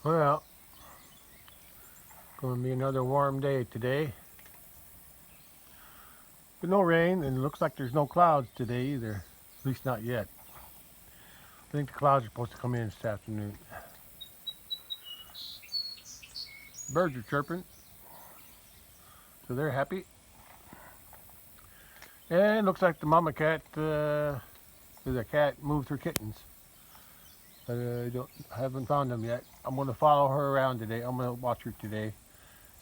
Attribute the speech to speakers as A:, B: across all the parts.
A: Well, going to be another warm day today. But no rain, and it looks like there's no clouds today either. At least not yet. I think the clouds are supposed to come in this afternoon. Birds are chirping, so they're happy. And it looks like the mama cat, the cat moved her kittens. But I haven't found them yet. I'm going to follow her around today. I'm going to watch her today,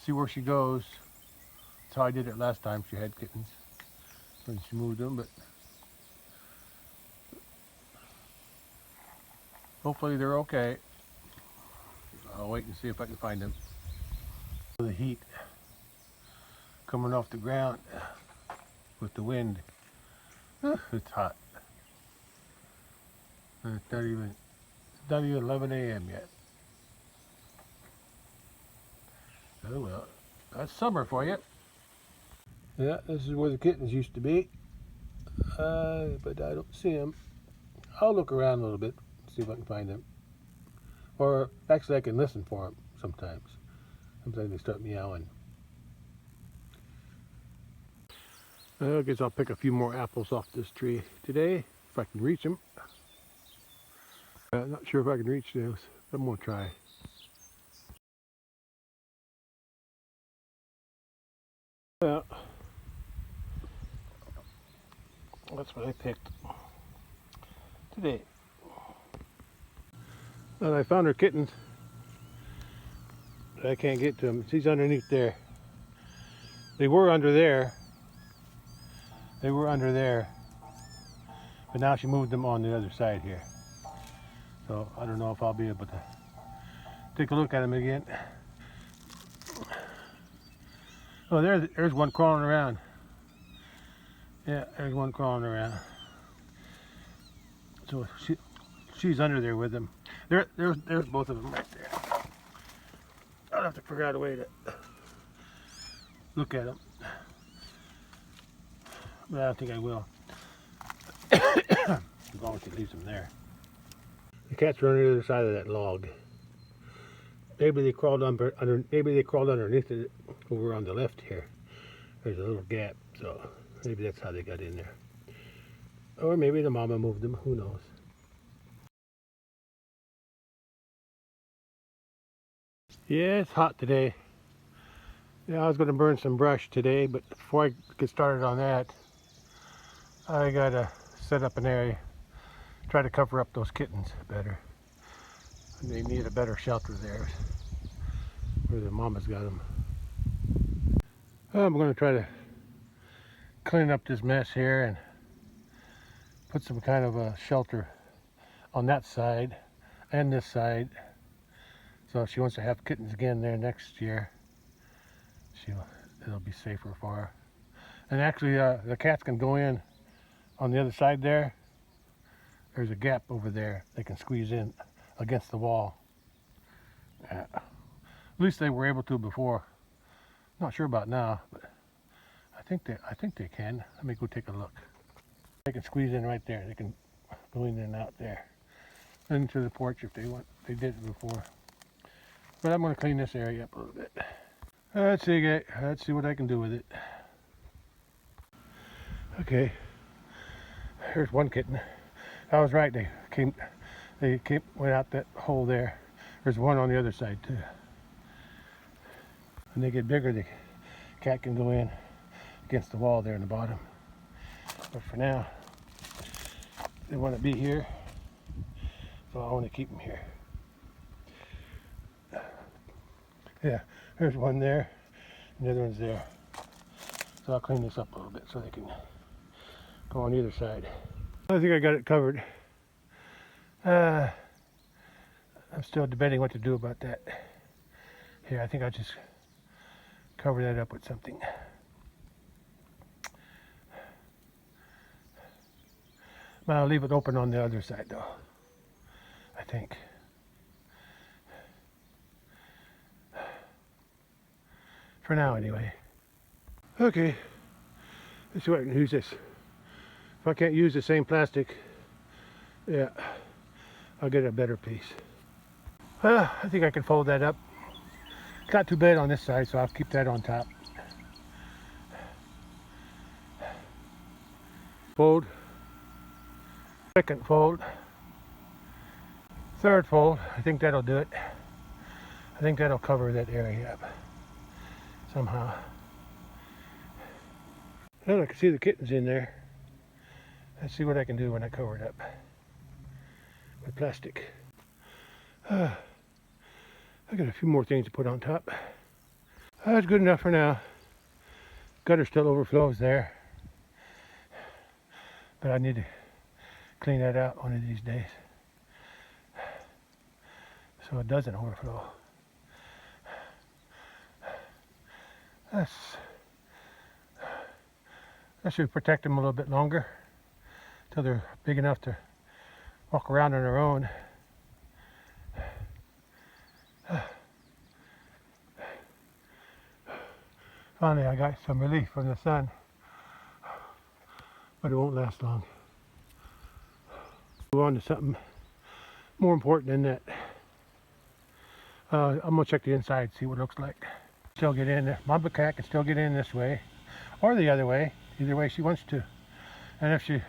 A: see where she goes. That's how I did it last time she had kittens, when she moved them. But hopefully they're okay. I'll wait and see if I can find them. The heat coming off the ground with the wind. It's hot. And it's not even 11 a.m. yet. Oh well, that's summer for you. Yeah, this is where the kittens used to be, but I don't see them. I'll look around a little bit, see if I can find them. Or actually I can listen for them sometimes. Sometimes they start meowing. I guess I'll pick a few more apples off this tree today, if I can reach them. I'm not sure if I can reach those, but I'm going to try. Well, that's what I picked today. And I found her kittens. But I can't get to them. She's underneath there. They were under there. They were under there. But now she moved them on the other side here. So I don't know if I'll be able to take a look at them again. Oh, there's one crawling around. Yeah, there's one crawling around. So she's under there with them. There's both of them right there. I'll have to figure out a way to look at them. But I don't think I will. As long as she leaves them there. The cats are on the other side of that log. Maybe they crawled maybe they crawled underneath it over on the left here. There's a little gap, so maybe that's how they got in there. Or maybe the mama moved them, who knows. Yeah, it's hot today. Yeah, I was going to burn some brush today, but before I get started on that, I gotta set up an area, try to cover up those kittens better. They need a better shelter there, where the mama's got them. I'm going to try to clean up this mess here and put some kind of a shelter on that side and this side. So if she wants to have kittens again there next year, it'll be safer for her. And actually, the cats can go in on the other side there. There's a gap over there. They can squeeze in against the wall. At least they were able to before. Not sure about now, but I think they can. Let me go take a look. They can squeeze in right there. They can go in and out there, into the porch if they want. They did it before. But I'm going to clean this area up a little bit. Let's see what I can do with it. Okay, here's one kitten. I was right. They went out that hole there. There's one on the other side too. When they get bigger, the cat can go in against the wall there in the bottom. But for now, they want to be here, so I want to keep them here. Yeah, there's one there, and the other one's there. So I'll clean this up a little bit so they can go on either side. I think I got it covered. I'm still debating what to do about that. Here, I think I'll just cover that up with something. But I'll leave it open on the other side though, I think. For now anyway. Okay, let's see if I can use this. If I can't use the same plastic, yeah, I'll get a better piece. I think I can fold that up. It's not too bad on this side, so I'll keep that on top. Fold. Second fold. Third fold. I think that'll do it. I think that'll cover that area up somehow. Well, I can see the kittens in there. Let's see what I can do when I cover it up with plastic. I got a few more things to put on top. That's good enough for now. Gutter still overflows there, but I need to clean that out one of these days so it doesn't overflow. That should protect them a little bit longer till they're big enough to walk around on their own. Finally, I got some relief from the sun, but it won't last long. Move on to something more important than that. I'm gonna check the inside, see what it looks like. Still get in there. Mama cat can still get in this way or the other way, either way she wants to. And if she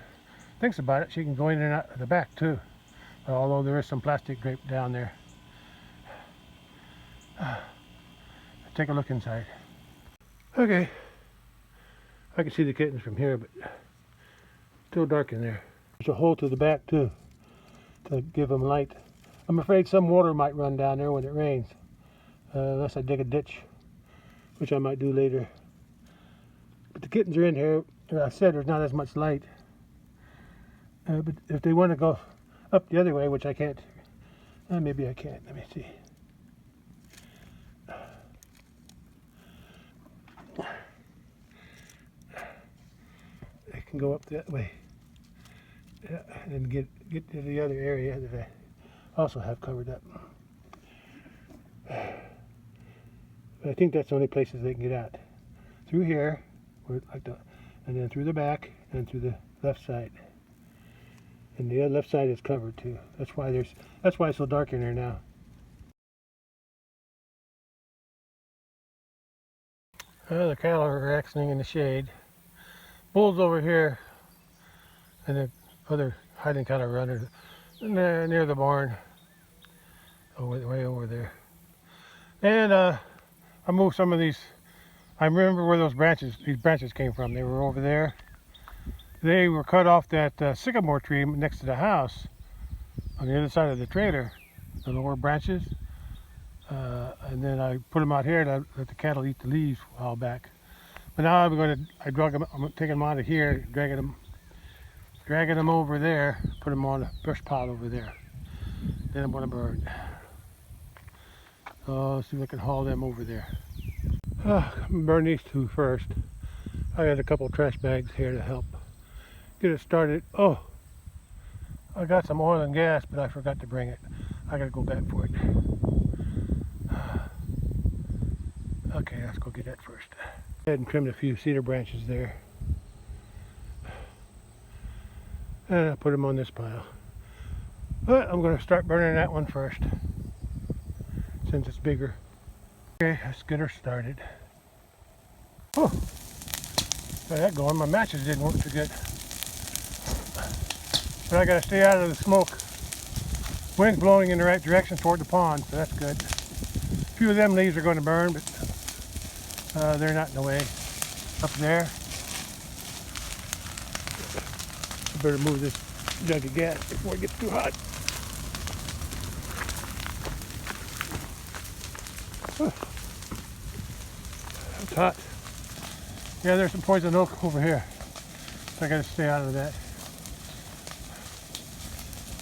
A: thinks about it, she can go in and out the back too. Although there is some plastic draped down there. Take a look inside. Okay, I can see the kittens from here, but still dark in there. There's a hole to the back too to give them light. I'm afraid some water might run down there when it rains, unless I dig a ditch, which I might do later. But the kittens are in here. As I said, there's not as much light. But if they want to go up the other way, which I can't, maybe I can't. Let me see. They can go up that way, yeah, and get to the other area that I also have covered up. But I think that's the only places they can get out. Through here, and then through the back, and through the left side. And the left side is covered too. That's why it's so dark in there now. The cattle are relaxing in the shade. Bulls over here, and the other hiding cattle running near the barn, way over there. And I moved some of these. I remember where these branches came from. They were over there. They were cut off that sycamore tree next to the house on the other side of the trailer, the lower branches. And then I put them out here to let the cattle eat the leaves a while back. But now I'm taking them out of here, dragging them over there, put them on a brush pile over there. Then I'm going to burn. So let's see if I can haul them over there. I'm going to burn these two first. I got a couple trash bags here to help get it started. Oh, I got some oil and gas, but I forgot to bring it. I got to go back for it. Okay, let's go get that first. I had trimmed a few cedar branches there. And I put them on this pile. But I'm going to start burning that one first, since it's bigger. Okay, let's get her started. Oh, got that going. My matches didn't work too good. But I got to stay out of the smoke. Wind's blowing in the right direction toward the pond, so that's good. A few of them leaves are going to burn, but they're not in the way. Up there. I better move this jug of gas before it gets too hot. It's hot. Yeah, there's some poison oak over here. So I gotta stay out of that.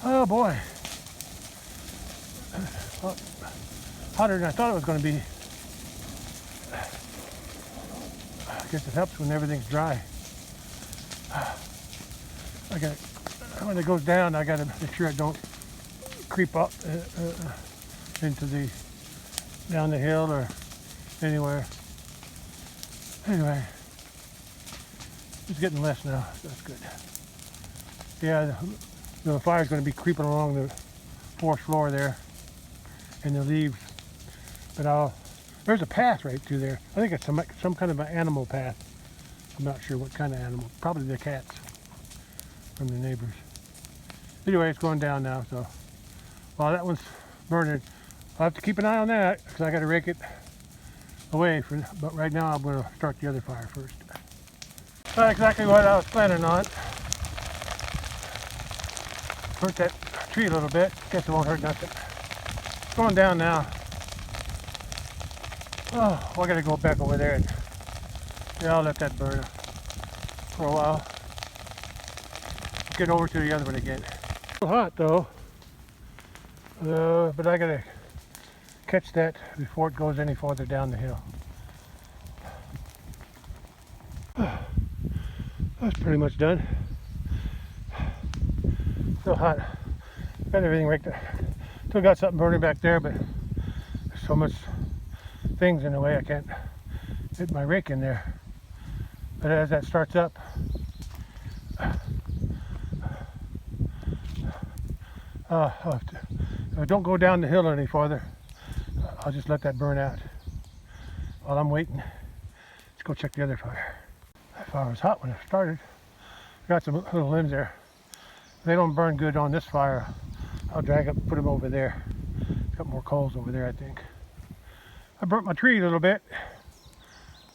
A: Oh boy. Well, hotter than I thought it was going to be. I guess it helps when everything's dry. When it goes down, I got to make sure it don't creep up down the hill or anywhere. Anyway, it's getting less now. So that's good. Yeah, the fire's going to be creeping along the fourth floor there. and the leaves. But there's a path right through there. I think it's some kind of an animal path. I'm not sure what kind of animal. Probably the cats from the neighbors. Anyway, it's going down now, so while that one's burning, I'll have to keep an eye on that because I got to rake it away. But right now I'm going to start the other fire first. Not exactly what I was planning on. Hurt that tree a little bit. Guess it won't hurt nothing. It's going down now. Oh, I got to go back over there and yeah, I'll let that burn for a while. Get over to the other one again. It's a little hot though, but I got to catch that before it goes any farther down the hill. That's pretty much done. Still hot. Got everything raked up. Still got something burning back there, but there's so much things in the way I can't get my rake in there. But as that starts up, if I don't go down the hill any farther, I'll just let that burn out. While I'm waiting, let's go check the other fire. That fire was hot when it started. Got some little limbs there. If they don't burn good on this fire, I'll drag up and put them over there. It's got more coals over there, I think. I burnt my tree a little bit.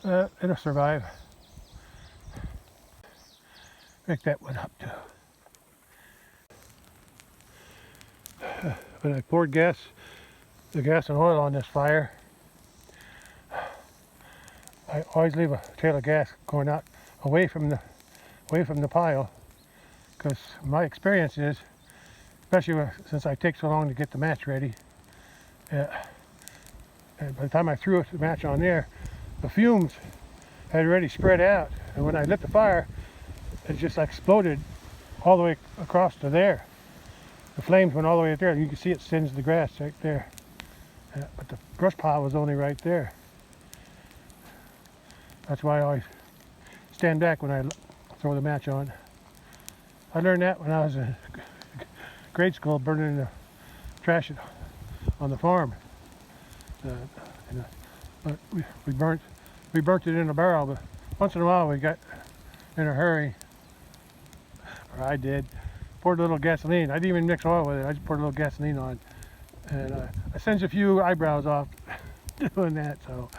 A: It'll survive. Pick that one up too. When I poured the gas and oil on this fire, I always leave a trail of gas going out away from the pile, because my experience is, especially since I take so long to get the match ready, and by the time I threw the match on there, the fumes had already spread out, and when I lit the fire, it just exploded all the way across to there. The flames went all the way up there. You can see it singed the grass right there. But the brush pile was only right there. That's why I always stand back when I throw the match on. I learned that when I was in grade school, burning the trash on the farm. But we burnt it in a barrel. But once in a while we got in a hurry, or I did. Poured a little gasoline. I didn't even mix oil with it. I just poured a little gasoline on, and I singed a few eyebrows off doing that. So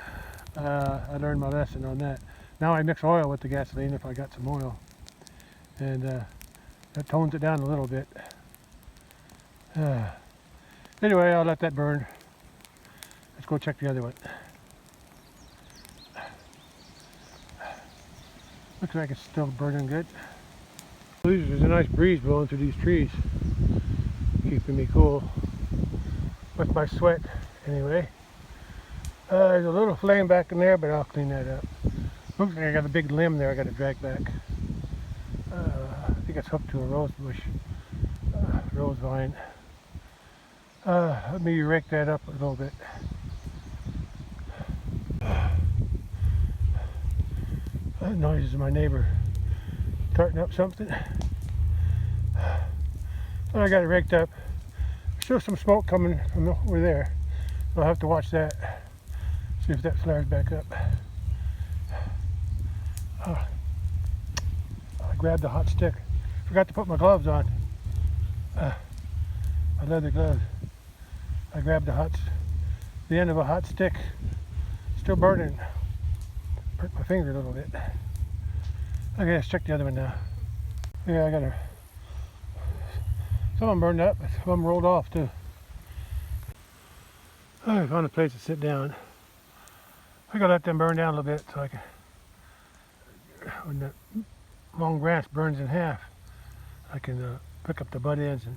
A: I learned my lesson on that. Now I mix oil with the gasoline if I got some oil, and that tones it down a little bit. Anyway, I'll let that burn. Let's go check the other one. Looks like it's still burning good. There's a nice breeze blowing through these trees, keeping me cool with my sweat anyway. There's a little flame back in there, but I'll clean that up. Looks like I got a big limb there I got to drag back. I think it's hooked to a rose bush, rose vine. Let me rake that up a little bit. That noise is my neighbor tarting up something. I got it raked up. Still some smoke coming from over there. I'll have to watch that. See if that flares back up. I grabbed the hot stick. Forgot to put my gloves on. My leather gloves. I grabbed the end of a hot stick. Still burning. Hurt my finger a little bit. Okay, let's check the other one now. Yeah, I got her. Some of them burned up, but some of them rolled off too. I found a place to sit down. I gotta let them burn down a little bit so I can, when the long branch burns in half, I can pick up the butt ends and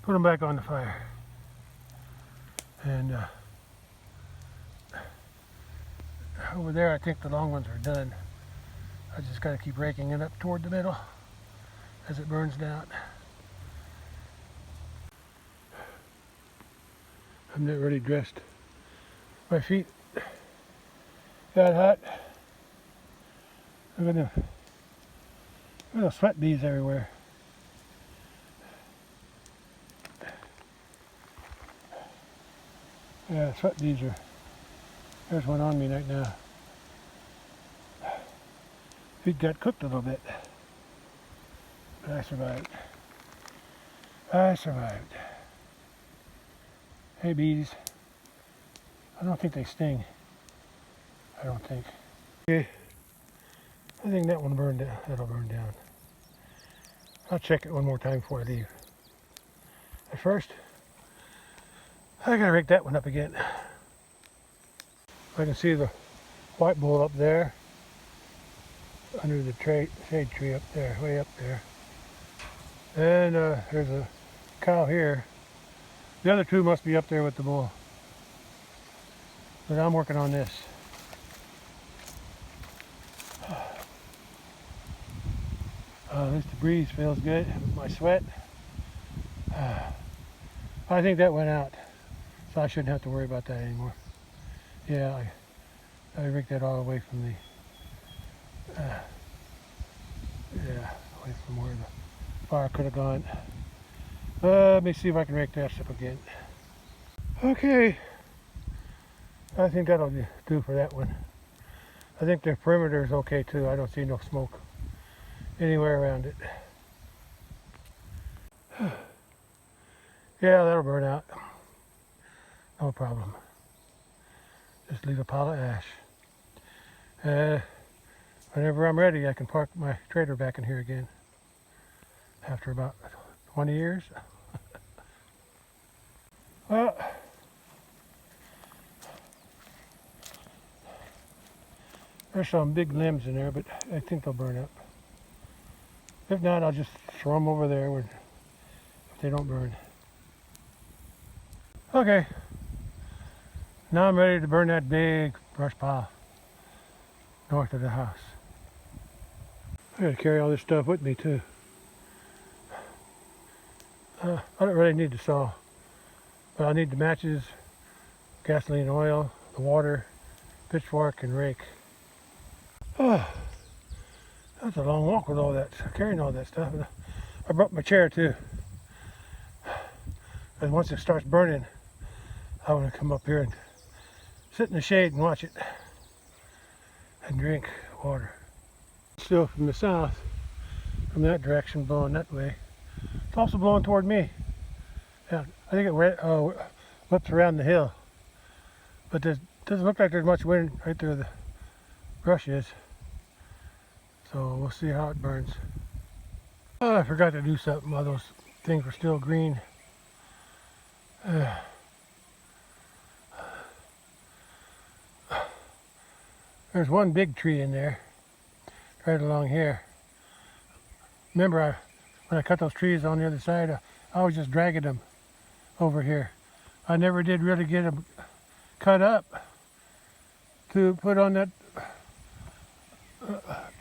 A: put them back on the fire. And over there, I think the long ones are done. I just got to keep raking it up toward the middle as it burns down. I'm not really dressed. My feet got hot. I'm gonna sweat beads everywhere. Yeah, that's what these are. There's one on me right now. It got cooked a little bit, but I survived. I survived. Hey bees. I don't think they sting. I don't think. Okay. I think that one burned down. That'll burn down. I'll check it one more time before I leave. At first, I gotta rake that one up again. I can see the white bull up there, under the shade tree up there, way up there. And there's a cow here. The other two must be up there with the bull. But I'm working on this. At least the breeze feels good with my sweat. I think that went out, so I shouldn't have to worry about that anymore. Yeah, I raked that all away from the, away from where the fire could have gone. Let me see if I can rake that up again. Okay, I think that'll do for that one. I think the perimeter is okay too. I don't see no smoke anywhere around it. Yeah, that'll burn out. No problem. Just leave a pile of ash. Whenever I'm ready, I can park my trailer back in here again. After about 20 years. Well, there's some big limbs in there, but I think they'll burn up. If not, I'll just throw them over there if they don't burn. Okay, now I'm ready to burn that big brush pile north of the house. I gotta carry all this stuff with me too. I don't really need the saw, but I need the matches, gasoline, oil, the water, pitchfork, and rake. Oh, that's a long walk with all that, carrying all that stuff. I brought my chair too. And once it starts burning, I want to come up here and sit in the shade and watch it and drink water. Still from the south, from that direction, blowing that way. It's also blowing toward me. Yeah, I think it whips around the hill. But it doesn't look like there's much wind right there the brush is. So we'll see how it burns. Oh, I forgot to do something while those things were still green. There's one big tree in there, right along here. Remember, when I cut those trees on the other side, I was just dragging them over here. I never did really get them cut up to put on that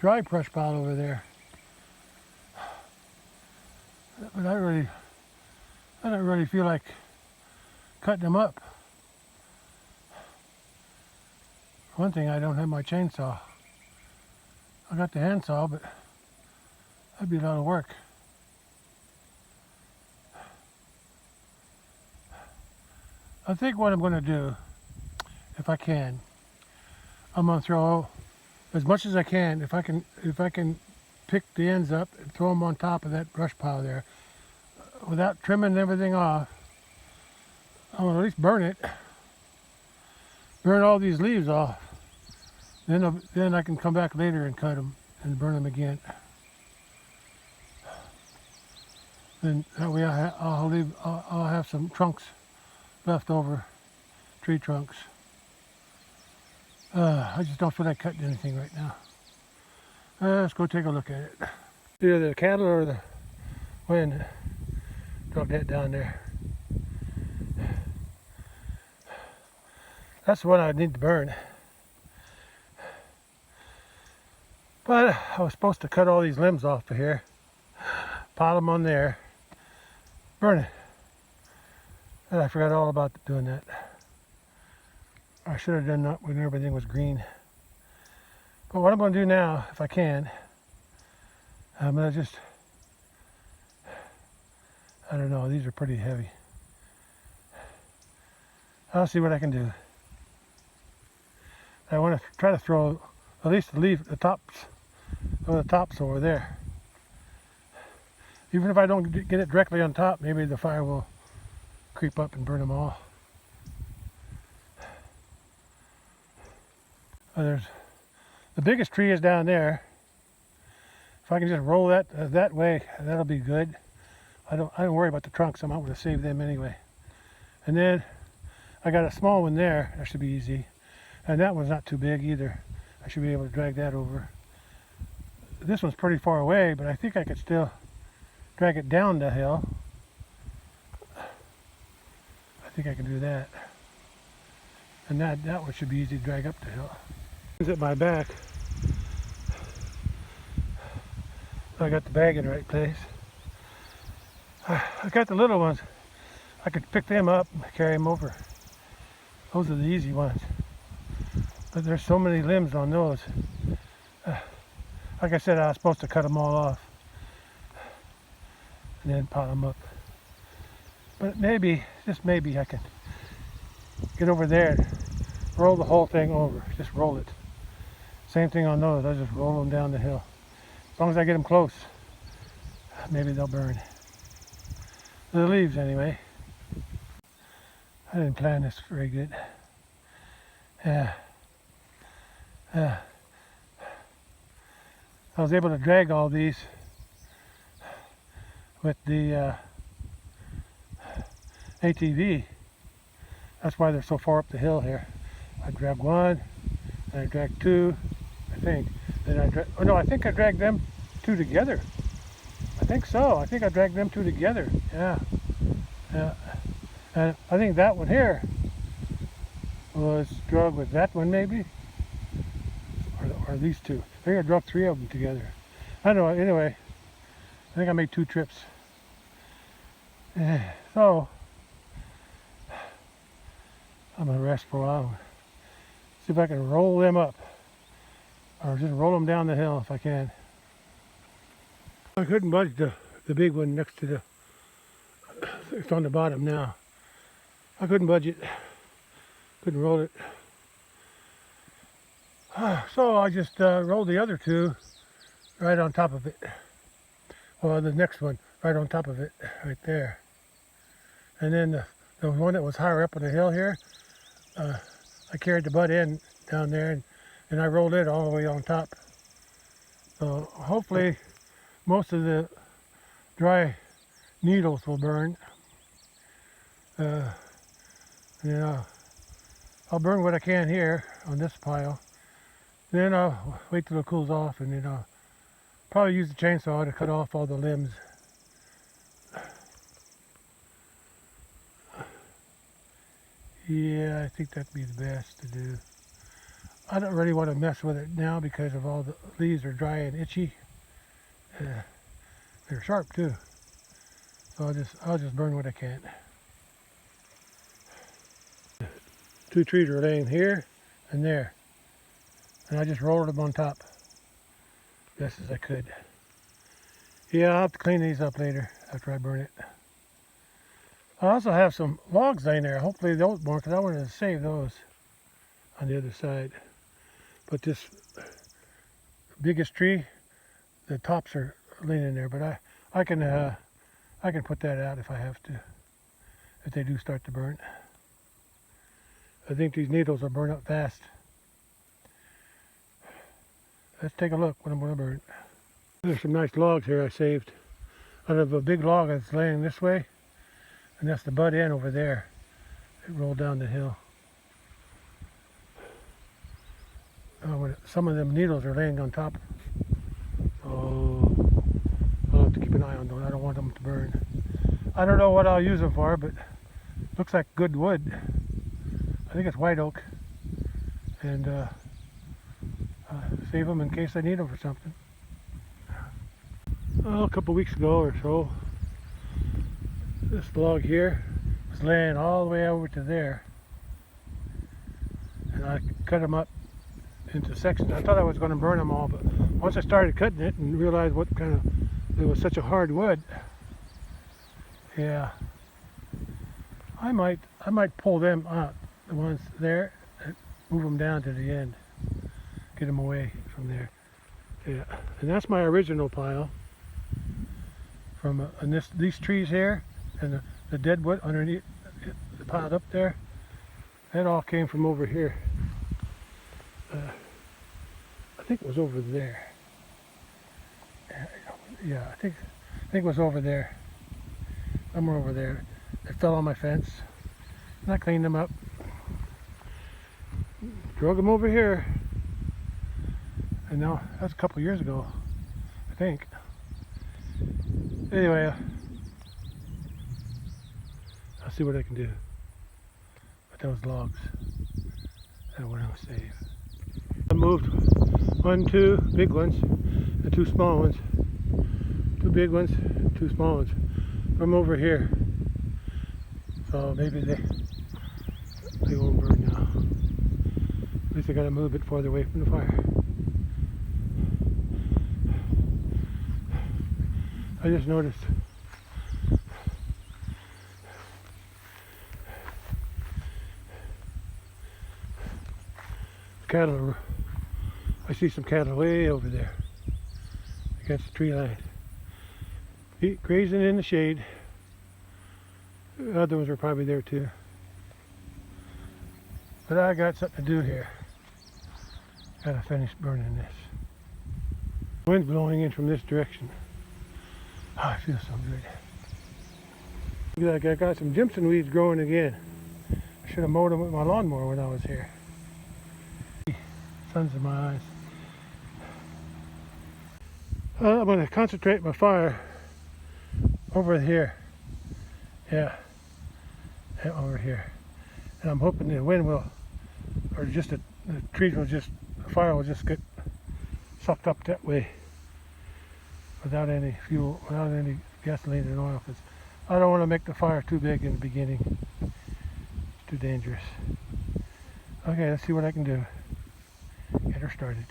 A: dry brush pile over there. But I don't really feel like cutting them up. One thing, I don't have my chainsaw. I got the handsaw, but that'd be a lot of work. I think what I'm going to do, if I can, I'm going to throw as much as I can. If I can pick the ends up and throw them on top of that brush pile there, without trimming everything off. I'm going to at least burn it. Burn all these leaves off. Then I can come back later and cut them and burn them again. Then that way I'll have some trunks left over, tree trunks. I just don't feel like cutting anything right now. Let's go take a look at it. Either the cattle or the wind drug that down there. That's the one I need to burn. But I was supposed to cut all these limbs off of here, pile them on there, burn it. And I forgot all about doing that. I should have done that when everything was green. But what I'm going to do now, if I can, I'm going to just, I don't know, these are pretty heavy. I'll see what I can do. I want to try to throw at least leave the tops over there. Even if I don't get it directly on top, maybe the fire will creep up and burn them all. There's the biggest tree is down there. If I can just roll that way, that'll be good. I don't worry about the trunks. I'm not going to save them anyway. And then I got a small one there. That should be easy. And that one's not too big either. I should be able to drag that over. This one's pretty far away, but I think I could still drag it down the hill. I think I can do that. And that one should be easy to drag up the hill. It's at my back. I got the bag in the right place. I got the little ones. I could pick them up and carry them over. Those are the easy ones. But there's so many limbs on those. Like I said, I was supposed to cut them all off and then pile them up. But maybe, just maybe, I can get over there and roll the whole thing over. Just roll it. Same thing on those. I just roll them down the hill. As long as I get them close, maybe they'll burn. The leaves, anyway. I didn't plan this very good. Yeah. I was able to drag all these with the ATV. That's why they're so far up the hill here. I dragged one, and I dragged two, I think. Then I think I dragged them two together. I think so. I think I dragged them two together. Yeah. And I think that one here was dragged with that one maybe, or these two. I think I drug three of them together. I don't know. Anyway, I think I made 2 trips. So I'm gonna rest for a while. See if I can roll them up, or just roll them down the hill if I can. I couldn't budge the big one next to it's on the bottom now. I couldn't budge it. Couldn't roll it. So I just rolled the other 2 right on top of it. Well, the next one right on top of it, right there. And then the one that was higher up on the hill here, I carried the butt end down there and I rolled it all the way on top. So hopefully most of the dry needles will burn. I'll burn what I can here on this pile. Then I'll wait till it cools off, and then I'll probably use the chainsaw to cut off all the limbs. Yeah, I think that'd be the best to do. I don't really want to mess with it now because of all the leaves are dry and itchy. They're sharp too. So I'll just burn what I can. 2 trees are laying here and there. And I just rolled them on top best as I could. Yeah, I'll have to clean these up later after I burn it. I also have some logs laying there. Hopefully those burn, because I wanted to save those on the other side. But this biggest tree, the tops are leaning there. But I can put that out if I have to, if they do start to burn. I think these needles will burn up fast. Let's take a look what I'm going to burn. There's some nice logs here I saved out of a big log that's laying this way, and that's the butt end over there. It rolled down the hill. Some of them needles are laying on top. Oh, I'll have to keep an eye on those. I don't want them to burn. I don't know what I'll use them for, but looks like good wood. I think it's white oak, and save them in case I need them for something. Well, a couple weeks ago or so, this log here was laying all the way over to there, and I cut them up into sections. I thought I was going to burn them all, but once I started cutting it and realized what kind of, it was such a hard wood, yeah, I might pull them out, the ones there, and move them down to the end, get them away from there. Yeah, and that's my original pile from and these trees here and the dead wood underneath, piled up there. That all came from over here. I think it was over there. Yeah, I think it was over there. Somewhere over there. They fell on my fence. And I cleaned them up. Drug them over here. And now, that's a couple years ago, I think. Anyway, I'll see what I can do with those logs. That one I'll save. I moved 2 big ones and 2 small ones. 2 big ones, 2 small ones from over here. So maybe they won't burn now. At least I gotta move it farther away from the fire. I just noticed cattle. I see some cattle way over there against the tree line, grazing in the shade. The other ones are probably there too. But I got something to do here. Gotta finish burning this. Wind's blowing in from this direction. Oh, I feel so good. Look like I got some Jimson weeds growing again. I should have mowed them with my lawnmower when I was here. Sun's in my eyes. I'm going to concentrate my fire over here. Yeah, over here. And I'm hoping the wind will, or just the trees will just, the fire will just get sucked up that way without any fuel, without any gasoline and oil, because I don't want to make the fire too big in the beginning. It's too dangerous. Okay, let's see what I can do. Get her started.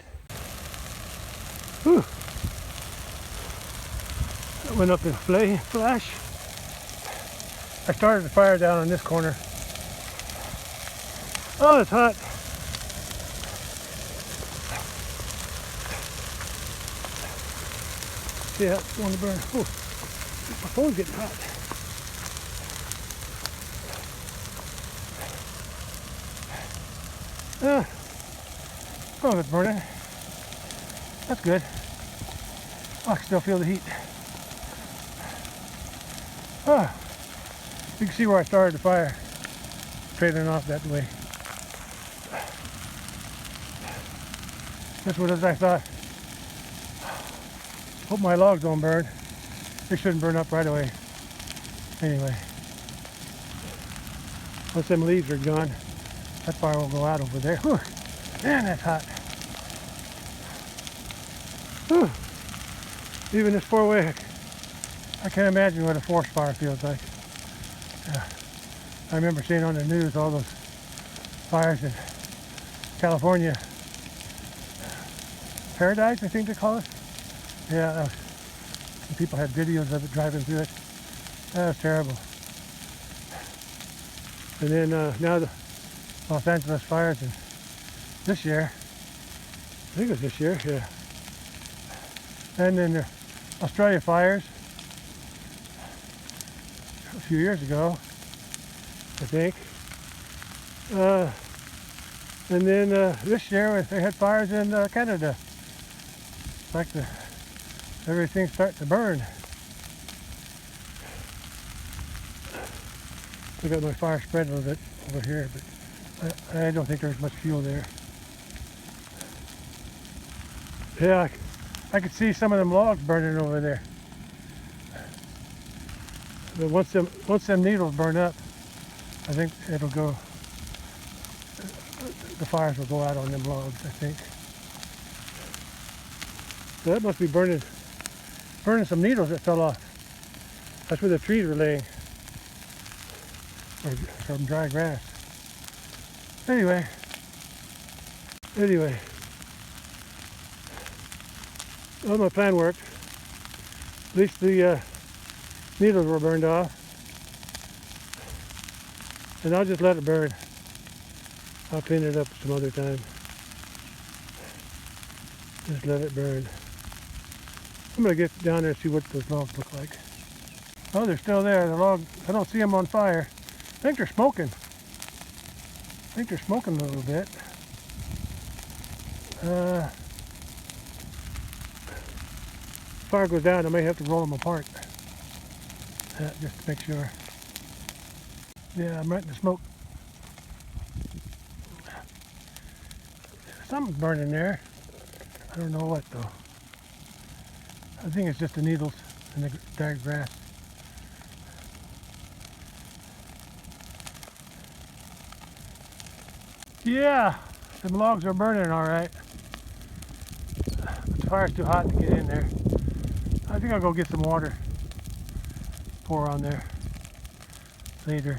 A: Whew. That went up in a flash. I started the fire down on this corner. Oh, it's hot. See how it's going to burn. Oh, my phone's getting hot. Oh, it's burning. That's good. Oh, I can still feel the heat. Oh, you can see where I started the fire. Trailing off that way. That's what I thought. Hope my logs don't burn. They shouldn't burn up right away. Anyway, once them leaves are gone, that fire will go out over there. Whew. Man, that's hot. Whew. Even this 4-way, I can't imagine what a forest fire feels like. I remember seeing on the news all those fires in California. Paradise, I think they call it. Yeah, people had videos of it driving through it. That was terrible. And then now the Los Angeles fires, and this year, I think it was this year, yeah. And then the Australia fires a few years ago, I think. And then this year they had fires in Canada. It's like everything's starting to burn. I got my fire spread a little bit over here, but I don't think there's much fuel there. Yeah, I could see some of them logs burning over there. But once them needles burn up, I think it'll go. The fires will go out on them logs, I think. So that must be burning some needles that fell off. That's where the trees were laying. Or some dry grass. Anyway. Well, my plan worked. At least the needles were burned off. And I'll just let it burn. I'll clean it up some other time. Just let it burn. I'm going to get down there and see what those logs look like. Oh, they're still there. The log, I don't see them on fire. I think they're smoking. I think they're smoking a little bit. Fire goes down, I may have to roll them apart. Just to make sure. Yeah, I'm right in the smoke. Something's burning there. I don't know what though. I think it's just the needles in the dark grass. Yeah, the logs are burning all right. But the fire's too hot to get in there. I think I'll go get some water. Pour on there later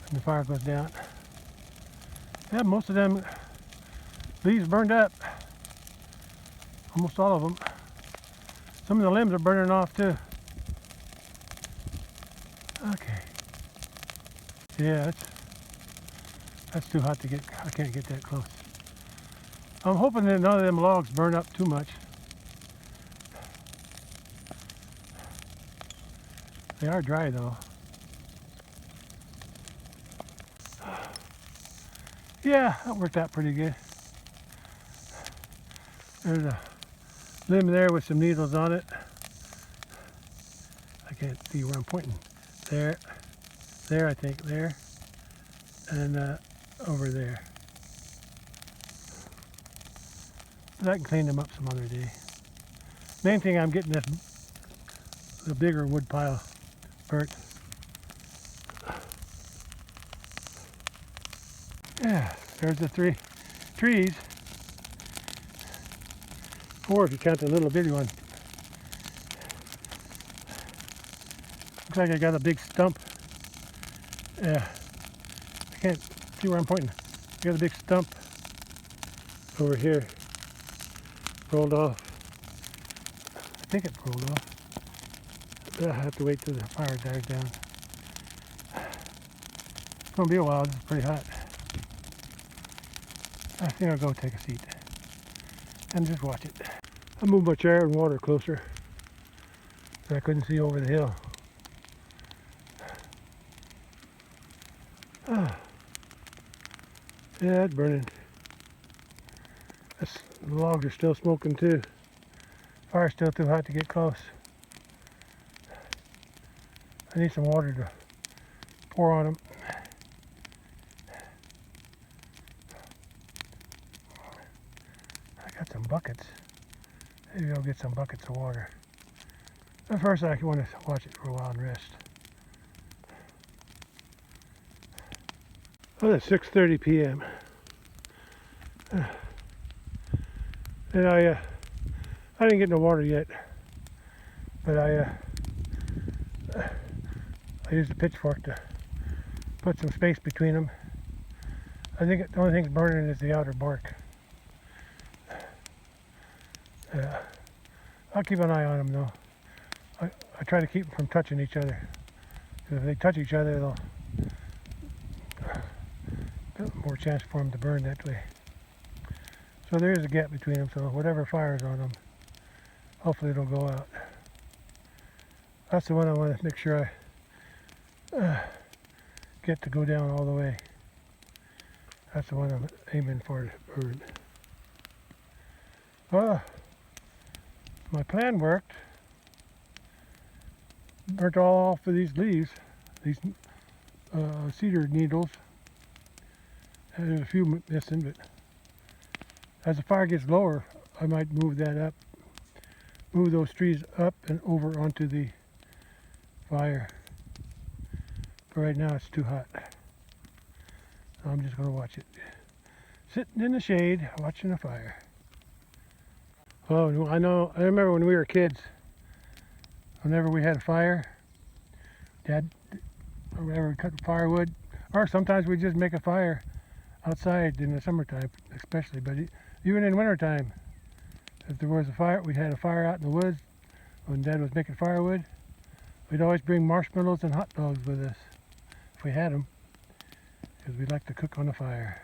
A: when the fire goes down. Yeah, most of them leaves burned up. Almost all of them. Some of the limbs are burning off too. Okay. Yeah, that's too hot to get. I can't get that close. I'm hoping that none of them logs burn up too much. They are dry though. Yeah, that worked out pretty good. There's a limb there with some needles on it. I can't see where I'm pointing. There, I think, there, and over there. But I can clean them up some other day. Main thing, I'm getting the bigger wood pile burnt. Yeah, there's the 3 trees. 4 if you count the little bitty one. Looks like I got a big stump. Yeah, I can't see where I'm pointing. I got a big stump over here. Rolled off. I think it rolled off. But I have to wait till the fire dies down. It's going to be a while. This is pretty hot. I think I'll go take a seat and just watch it. I moved my chair and water closer so I couldn't see over the hill. Yeah, it's burning. The logs are still smoking too. Fire's still too hot to get close. I need some water to pour on them. I got some buckets. Maybe I'll get some buckets of water. But first I want to watch it for a while and rest. Well, it's 6:30 p.m. And I didn't get no water yet, but I used a pitchfork to put some space between them. I think the only thing that's burning is the outer bark. I'll keep an eye on them though. I try to keep them from touching each other. If they touch each other, they'll more chance for them to burn that way. So there is a gap between them, so whatever fires on them, hopefully it'll go out. That's the one I want to make sure I get to go down all the way. That's the one I'm aiming for to burn. Well, my plan worked. Burnt all off of these leaves, these cedar needles. There's a few missing, but as the fire gets lower, I might move that up, move those trees up and over onto the fire. But right now it's too hot. So I'm just going to watch it. Sitting in the shade, watching the fire. Oh, I remember when we were kids, whenever we had a fire, Dad, or whenever we cut firewood, or sometimes we just make a fire outside in the summertime, especially, but even in wintertime, if there was a fire, we had a fire out in the woods when Dad was making firewood, we'd always bring marshmallows and hot dogs with us. if we had them, because we like to cook on the fire.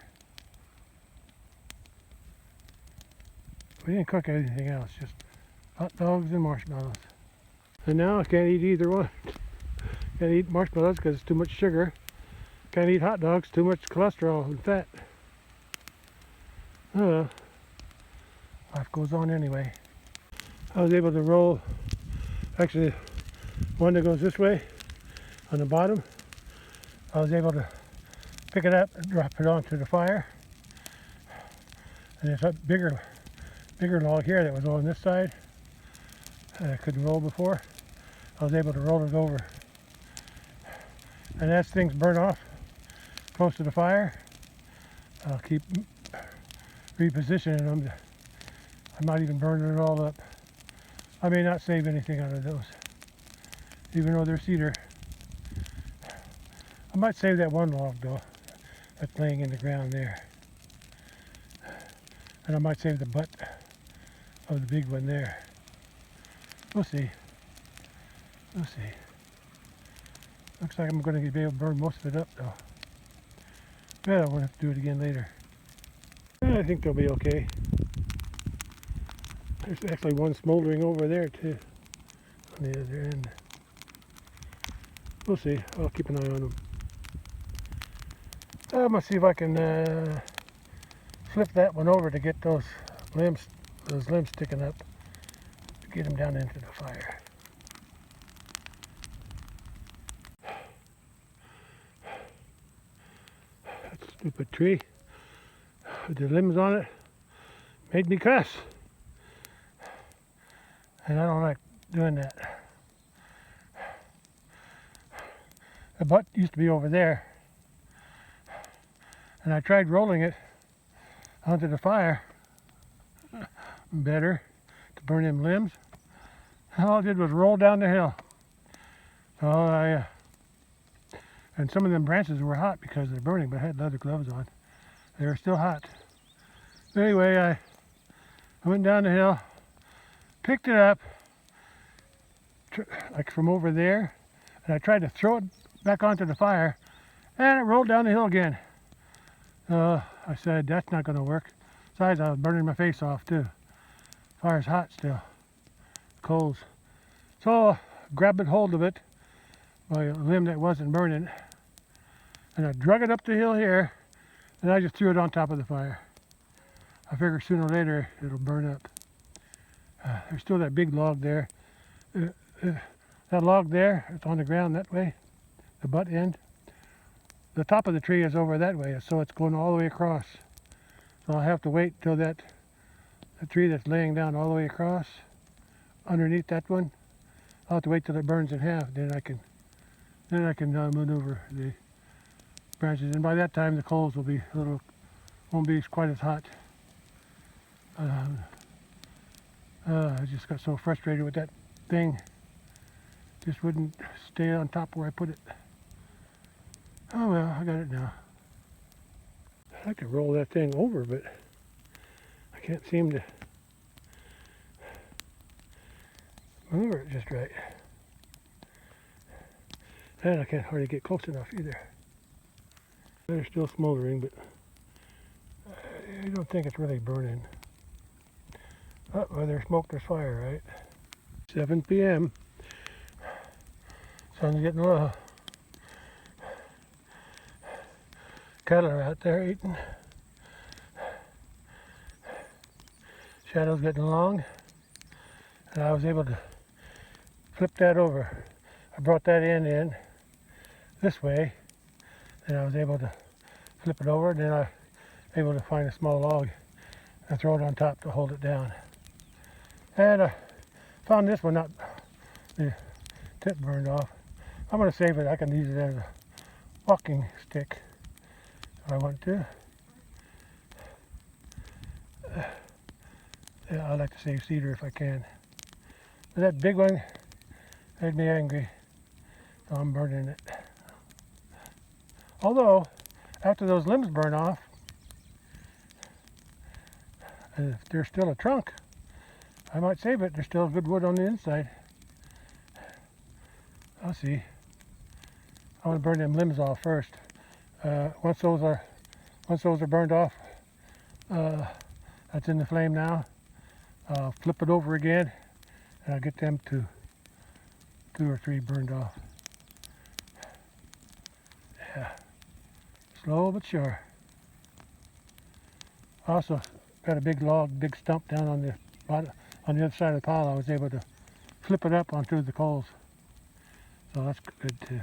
A: We didn't cook anything else, just hot dogs and marshmallows. And now I can't eat either one. Can't eat marshmallows because it's too much sugar. Can't eat hot dogs, too much cholesterol and fat. Life goes on anyway. I was able to roll, actually, one that goes this way on the bottom. I was able to pick it up and drop it onto the fire. And there's a bigger log here that was on this side. I couldn't roll before. I was able to roll it over. And as things burn off close to the fire, I'll keep repositioning them. I might even burn it all up. I may not save anything out of those, even though they're cedar. I might save that one log though, that's laying in the ground there. And I might save the butt of the big one there. We'll see. We'll see. Looks like I'm going to be able to burn most of it up though. But I won't have to do it again later. I think they'll be okay. There's actually one smoldering over there too, on the other end. We'll see. I'll keep an eye on them. I'm going to see if I can flip that one over to get those limbs sticking up, to get them down into the fire. That stupid tree with the limbs on it made me cuss. And I don't like doing that. The butt used to be over there. And I tried rolling it onto the fire better to burn them limbs. And all I did was roll down the hill. So and some of them branches were hot because they're burning, but I had leather gloves on. They were still hot. But anyway, I went down the hill, picked it up, like from over there, and I tried to throw it back onto the fire, and it rolled down the hill again. I said, that's not going to work. Besides, I was burning my face off too. Fire's hot still, coals. So I grabbed hold of it by a limb that wasn't burning, and I drug it up the hill here, and I just threw it on top of the fire. I figure sooner or later it'll burn up. There's still that big log there. That log there, it's on the ground that way, the butt end. The top of the tree is over that way, so it's going all the way across. So I'll have to wait till the tree that's laying down all the way across, underneath that one, I'll have to wait till it burns in half. Then I can maneuver the branches, and by that time the coals will be won't be quite as hot. I just got so frustrated with that thing. Just wouldn't stay on top where I put it. Oh well, I got it now. I could roll that thing over, but I can't seem to maneuver it just right. And I can't hardly get close enough either. They're still smoldering, but I don't think it's really burning. Oh, well, there's smoke, there's fire, right? 7 p.m. Sun's getting low. Cattle are out there eating. Shadow's getting long, and I was able to flip that over. I brought that in this way, and I was able to flip it over, and then I was able to find a small log and throw it on top to hold it down. And I found this one, not the tip burned off. I'm going to save it. I can use it as a walking stick if I want to. Yeah, I like to save cedar if I can. But that big one made me angry, so I'm burning it. Although, after those limbs burn off, if there's still a trunk, I might save it. There's still good wood on the inside. I'll see. I want to burn them limbs off first. Once those are burned off, that's in the flame now. I'll flip it over again, and I'll get them to 2 or 3 burned off. Yeah, slow but sure. Also got a big log, big stump down on the bottom, on the other side of the pile. I was able to flip it up onto the coals, so that's good too.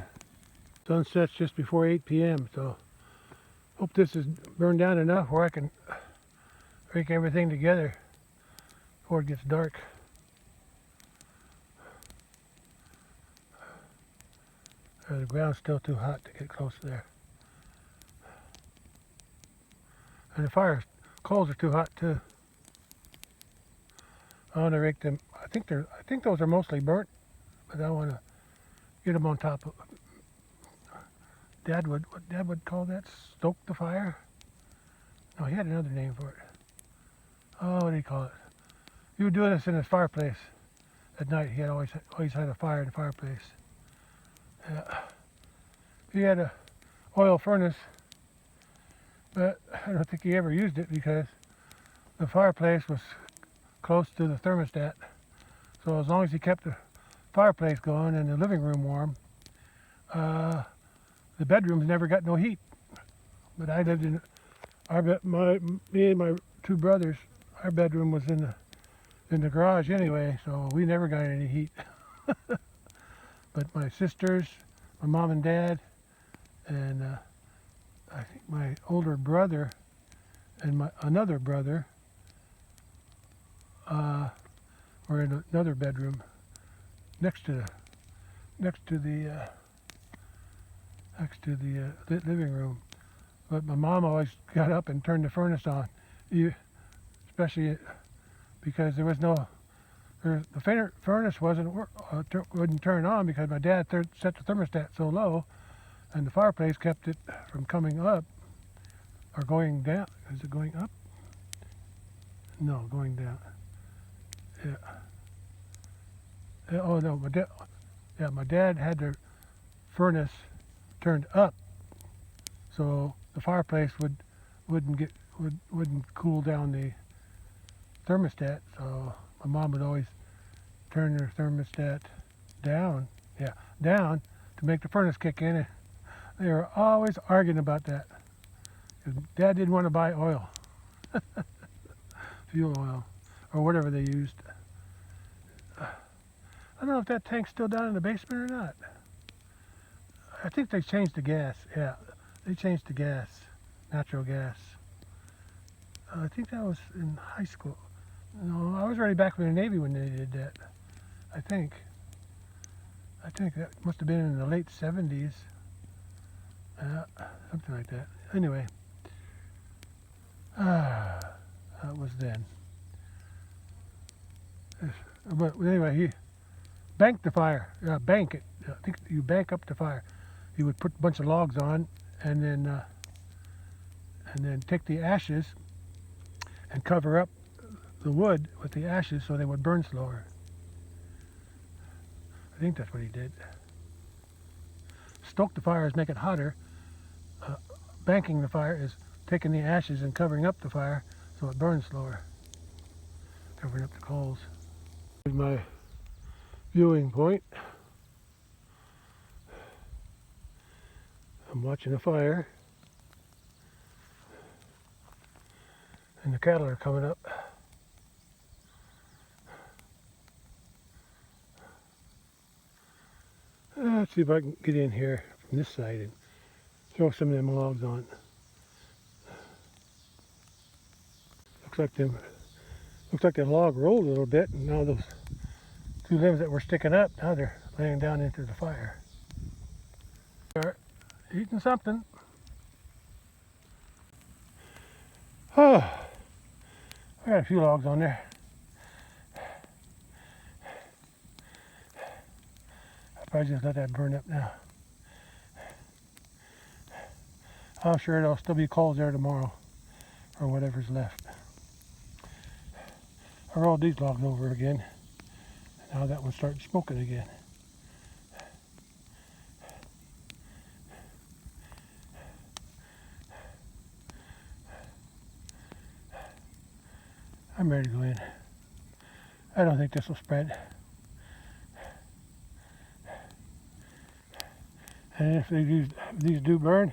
A: Sun sets just before 8 p.m. so hope this is burned down enough where I can rake everything together before it gets dark. The ground's still too hot to get close there. And the coals are too hot too. I want to rake them. I think those are mostly burnt, but I want to get them on top of. What Dad would call that? Stoke the fire? No, he had another name for it. Oh, what do you call it? He would do this in his fireplace at night. He had always had a fire in the fireplace. He had a oil furnace, but I don't think he ever used it because the fireplace was close to the thermostat. So as long as he kept the fireplace going and the living room warm, the bedrooms never got no heat. But I lived in me and my 2 brothers. Our bedroom was in the garage anyway, so we never got any heat. But my sisters, my mom and dad, and I think my older brother and another brother were in another bedroom next to the living room. But my mom always got up and turned the furnace on, especially because there was no. The furnace wouldn't turn on because my dad set the thermostat so low, and the fireplace kept it from coming up or going down. Is it going up? No, going down. Yeah. Oh no, my dad had the furnace turned up, so the fireplace wouldn't cool down the thermostat. So my mom would always turn her thermostat down, down to make the furnace kick in. They were always arguing about that. Dad didn't want to buy oil, fuel oil, or whatever they used. I don't know if that tank's still down in the basement or not. I think they changed the gas. Yeah, they changed the gas, natural gas. I think that was in high school. No, I was already back in the Navy when they did that. I think that must have been in the late 70s. Something like that. Anyway, that was then. But anyway, he banked the fire. Bank it. I think you bank up the fire. He would put a bunch of logs on, and then take the ashes and cover up the wood with the ashes so they would burn slower. I think that's what he did. Stoke the fire is make it hotter. Banking the fire is taking the ashes and covering up the fire so it burns slower. Covering up the coals. Here's my viewing point. I'm watching a fire, and the cattle are coming up. Let's see if I can get in here from this side and throw some of them logs on. Looks like the log rolled a little bit, and now those 2 limbs that were sticking up, now they're laying down into the fire. They're eating something. Oh, I got a few logs on there. I'll probably just let that burn up now. I'm sure there'll still be coals there tomorrow, or whatever's left. I rolled these logs over again. Now that one started smoking again. I'm ready to go in. I don't think this will spread. And if these do burn,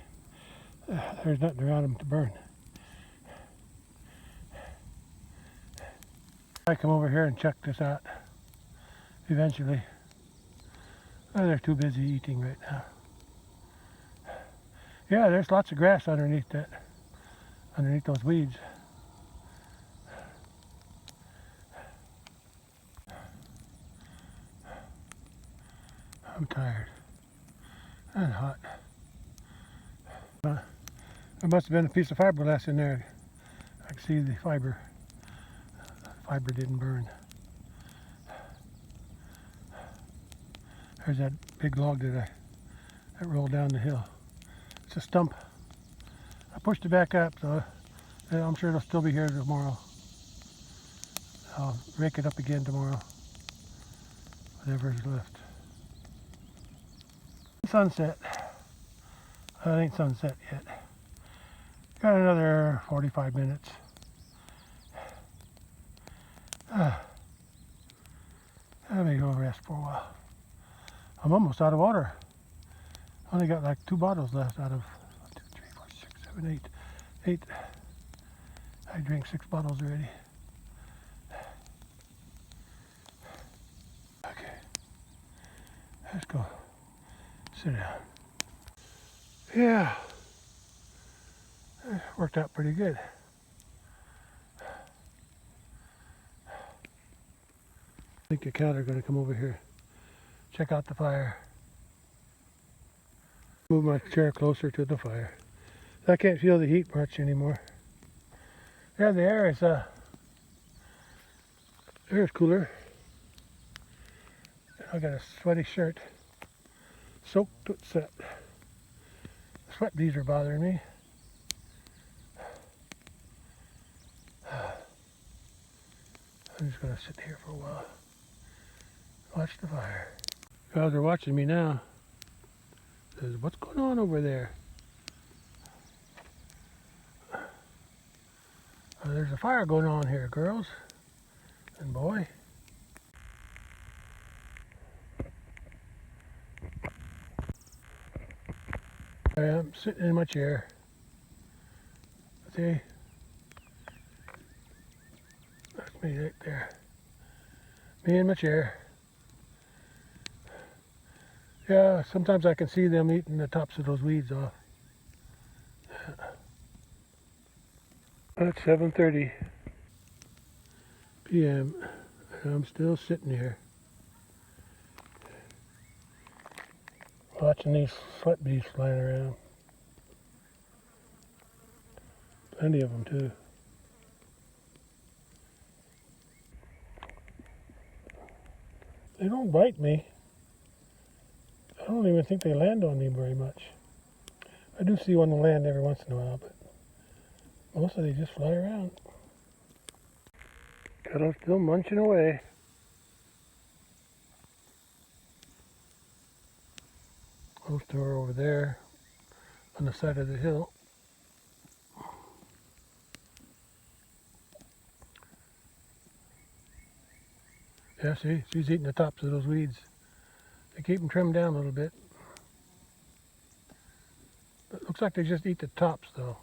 A: there's nothing around them to burn. I come over here and check this out eventually. Oh, they're too busy eating right now. Yeah, there's lots of grass underneath those weeds. I'm tired and hot. There must have been a piece of fiberglass in there. I can see the fiber. The fiber didn't burn. There's that big log that rolled down the hill. It's a stump. I pushed it back up, so I'm sure it'll still be here tomorrow. I'll rake it up again tomorrow. Whatever's left. Sunset. It ain't sunset yet. Got another 45 minutes. I may go rest for a while. I'm almost out of water. Only got like 2 bottles left out of 1, 2, 3, 4, 6, 7, 8. 8. I drank 6 bottles already. Okay. Let's go. Sit down. Yeah. It worked out pretty good. I think the cat are going to come over here, check out the fire. Move my chair closer to the fire. I can't feel the heat much anymore. Yeah, the air is cooler. I got a sweaty shirt, soaked to set. Sweat beads are bothering me. I'm just going to sit here for a while. Watch the fire. Guys are watching me now. Says, what's going on over there? There's a fire going on here, girls and boy. I'm sitting in my chair. See? That's me right there. Me in my chair. Yeah, sometimes I can see them eating the tops of those weeds off. It's 7:30 p.m. and I'm still sitting here watching these sweat bees flying around. Plenty of them too. They don't bite me. I don't even think they land on me very much. I do see one land every once in a while, but mostly they just fly around. Kettle's still munching away. Close to her over there on the side of the hill. Yeah, see, she's eating the tops of those weeds. They keep them trimmed down a little bit. But it looks like they just eat the tops though.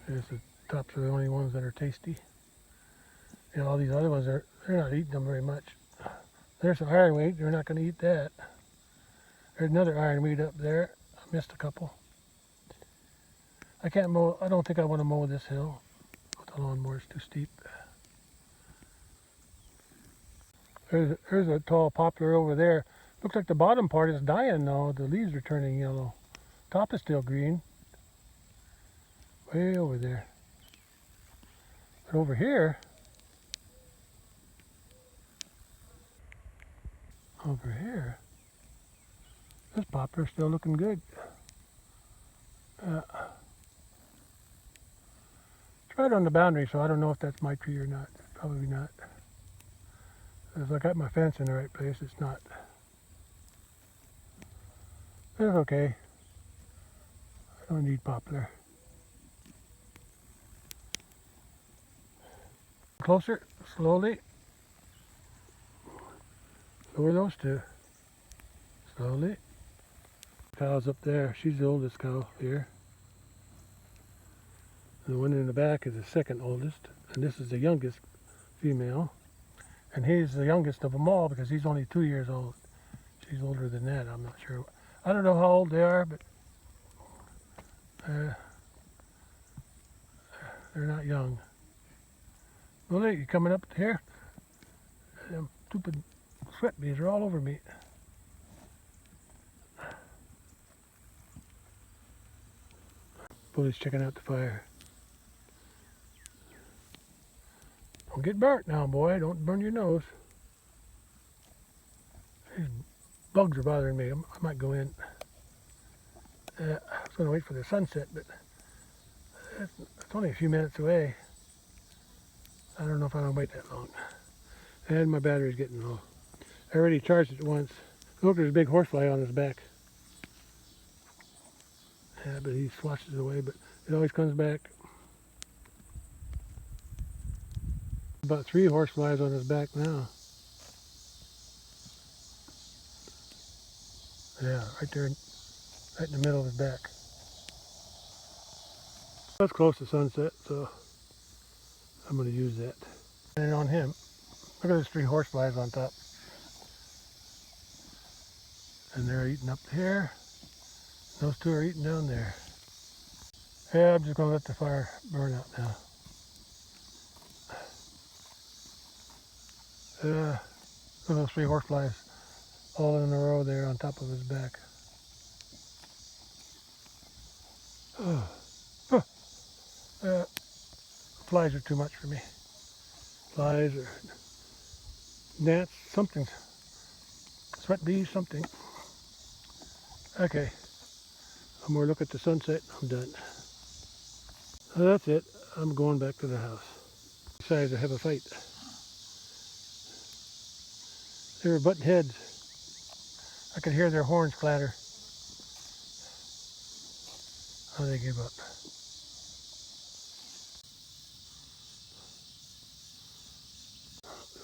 A: There's the tops are the only ones that are tasty. And all these other ones, they're not eating them very much. There's an ironweed, they're not going to eat that. There's another ironweed up there. I missed a couple. I can't mow, I don't think I want to mow this hill. The lawnmower is too steep. There's a tall poplar over there. Looks like the bottom part is dying though. The leaves are turning yellow. Top is still green. Way over there. But over here, this poplar is still looking good. It's right on the boundary, so I don't know if that's my tree or not. Probably not. If I got my fence in the right place, it's not. It's okay. Don't need poplar. Closer, slowly. Lower those two. Slowly. Cow's up there. She's the oldest cow here. The one in the back is the second oldest. And this is the youngest female. And he's the youngest of them all because he's only 2 years old. She's older than that, I'm not sure. I don't know how old they are, but they're not young. Lily, you coming up here? Them stupid sweat bees are all over me. Bully's checking out the fire. Don't get burnt now, boy. Don't burn your nose. These bugs are bothering me. I might go in. I was going to wait for the sunset, but it's only a few minutes away. I don't know if I can wait that long. And my battery's getting low. I already charged it once. Look, there's a big horsefly on his back. Yeah, but he swatches it away, but it always comes back. About 3 horseflies on his back now. Yeah, right there, right in the middle of his back. That's close to sunset, so I'm going to use that. And on him, look at those 3 horseflies on top. And they're eating up here. Those 2 are eating down there. Yeah, I'm just going to let the fire burn out now. Look at those 3 horseflies all in a row there on top of his back. Flies are too much for me. Flies or gnats, something. Sweat bees, something. Okay. One more look at the sunset. I'm done. So that's it. I'm going back to the house. Besides, I have a fight. They were butting heads. I could hear their horns clatter. Oh, they gave up.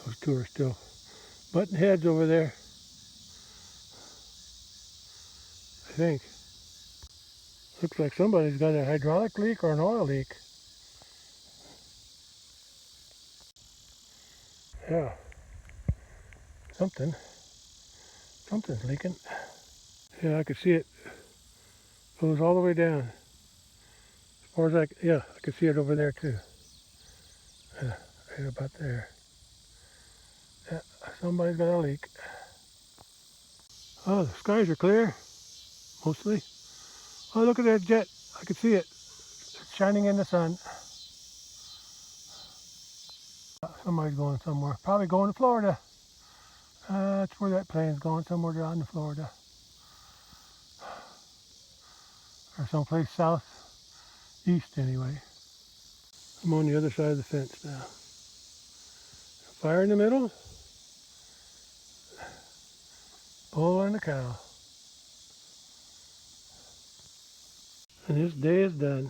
A: Those 2 are still butting heads over there. I think. Looks like somebody's got a hydraulic leak or an oil leak. Yeah. Something's leaking. Yeah, I could see it. Goes all the way down. As far as I could see it over there too. Yeah, right about there. Yeah, somebody's got a leak. Oh, the skies are clear, mostly. Oh, look at that jet. I can see it. It's shining in the sun. Somebody's going somewhere. Probably going to Florida. That's where that plane's going, somewhere down in Florida. Or someplace southeast anyway. I'm on the other side of the fence now. Fire in the middle. Bull and a cow. And this day is done.